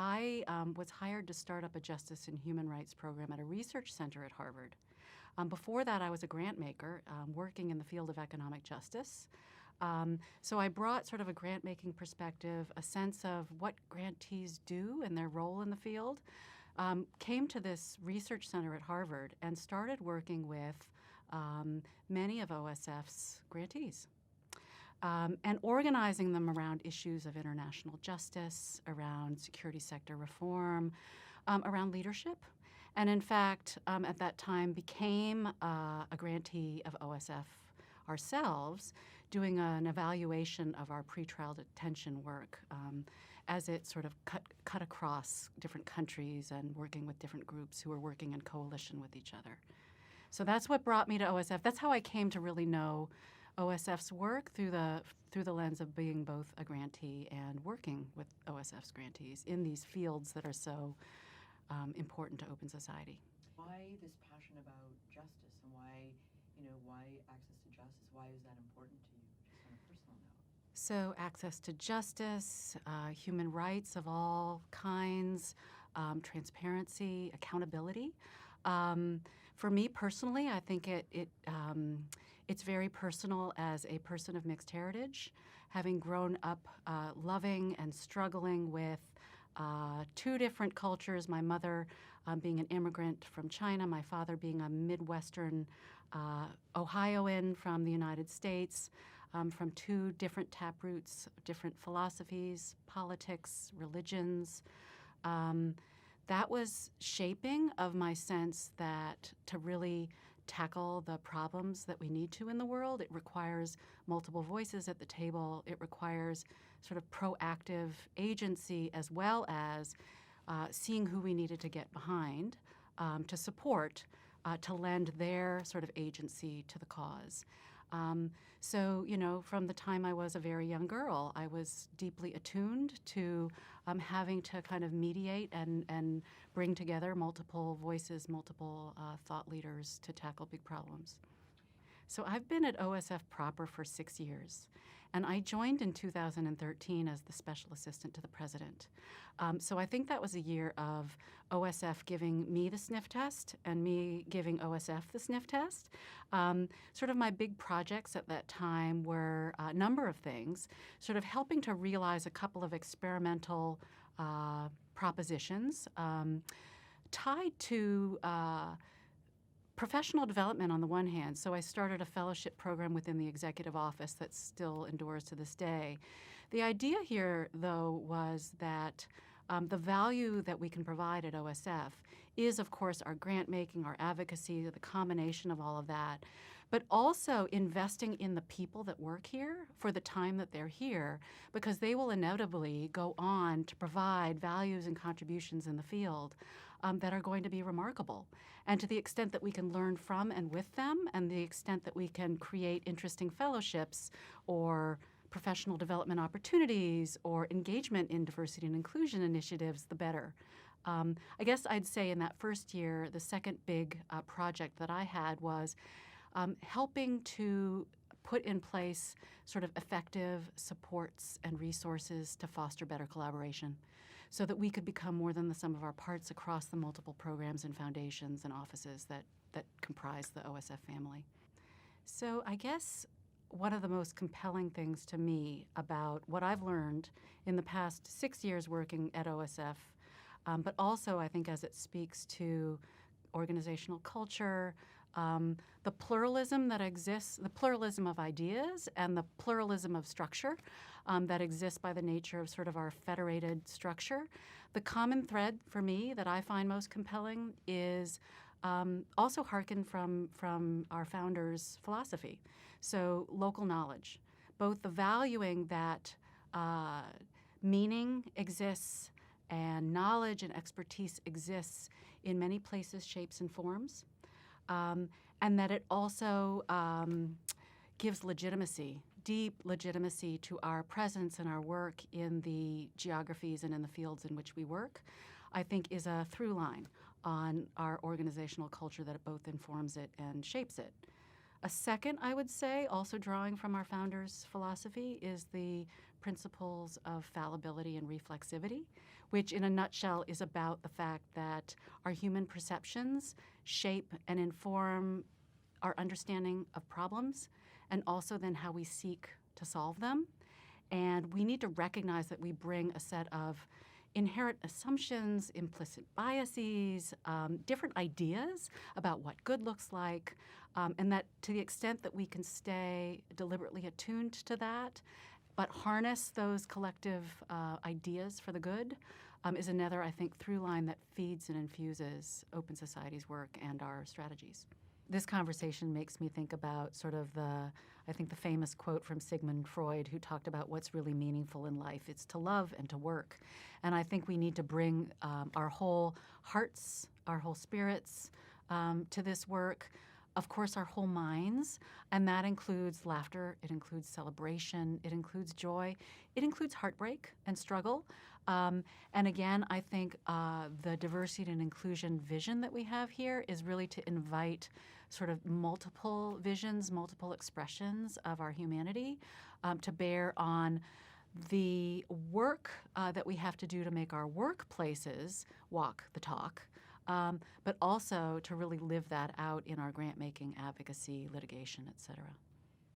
I was hired to start up a justice and human rights program at a research center at Harvard. Before that, I was a grant maker working in the field of economic justice. So I brought sort of a grant-making perspective, a sense of what grantees do and their role in the field. Came to this research center at Harvard and started working with many of OSF's grantees. And organizing them around issues of international justice, around security sector reform, around leadership. And in fact, at that time became a grantee of OSF ourselves, doing an evaluation of our pretrial detention work as it sort of cut across different countries and working with different groups who were working in coalition with each other. So that's what brought me to OSF. That's how I came to really know OSF's work through the lens of being both a grantee and working with OSF's grantees in these fields that are so important to open society. Why this passion about justice, and why access to justice? Why is that important to you, just on a personal note? So access to justice, human rights of all kinds, transparency, accountability. For me personally, I think it's very personal as a person of mixed heritage, having grown up loving and struggling with two different cultures, my mother being an immigrant from China, my father being a Midwestern Ohioan from the United States, from two different taproots, different philosophies, politics, religions. That was shaping of my sense that to really tackle the problems that we need to in the world, it requires multiple voices at the table. It requires sort of proactive agency as well as seeing who we needed to get behind to support, to lend their sort of agency to the cause. So, from the time I was a very young girl, I was deeply attuned to having to kind of mediate and bring together multiple voices, multiple thought leaders to tackle big problems. So I've been at OSF proper for 6 years, and I joined in 2013 as the special assistant to the president. So I think that was a year of OSF giving me the sniff test and me giving OSF the sniff test. Sort of my big projects at that time were a number of things, sort of helping to realize a couple of experimental propositions tied to professional development on the one hand. So I started a fellowship program within the executive office that still endures to this day. The idea here, though, was that the value that we can provide at OSF is, of course, our grant making, our advocacy, the combination of all of that, but also investing in the people that work here for the time that they're here, because they will inevitably go on to provide values and contributions in the field that are going to be remarkable. And to the extent that we can learn from and with them, and the extent that we can create interesting fellowships or professional development opportunities or engagement in diversity and inclusion initiatives, the better. I guess I'd say in that first year, the second big project that I had was helping to put in place sort of effective supports and resources to foster better collaboration so that we could become more than the sum of our parts across the multiple programs and foundations and offices that comprise the OSF family. So I guess one of the most compelling things to me about what I've learned in the past 6 years working at OSF, but also I think as it speaks to organizational culture, the pluralism that exists, the pluralism of ideas and the pluralism of structure that exists by the nature of sort of our federated structure. The common thread for me that I find most compelling is also hearkened from our founders' philosophy. So local knowledge, both the valuing that meaning exists and knowledge and expertise exists in many places, shapes, and forms, and that it also gives legitimacy, deep legitimacy to our presence and our work in the geographies and in the fields in which we work, I think is a through line on our organizational culture that it both informs it and shapes it. A second, I would say, also drawing from our founders' philosophy, is the principles of fallibility and reflexivity, which in a nutshell is about the fact that our human perceptions shape and inform our understanding of problems and also then how we seek to solve them. And we need to recognize that we bring a set of inherent assumptions, implicit biases, different ideas about what good looks like, and that to the extent that we can stay deliberately attuned to that, but harness those collective ideas for the good, is another, I think, through line that feeds and infuses Open Society's work and our strategies. This conversation makes me think about sort of I think the famous quote from Sigmund Freud, who talked about what's really meaningful in life. It's to love and to work. And I think we need to bring our whole hearts, our whole spirits to this work. Of course, our whole minds, and that includes laughter, it includes celebration, it includes joy, it includes heartbreak and struggle. And again, I think the diversity and inclusion vision that we have here is really to invite sort of multiple visions, multiple expressions of our humanity to bear on the work that we have to do to make our workplaces walk the talk, but also to really live that out in our grant-making, advocacy, litigation, et cetera.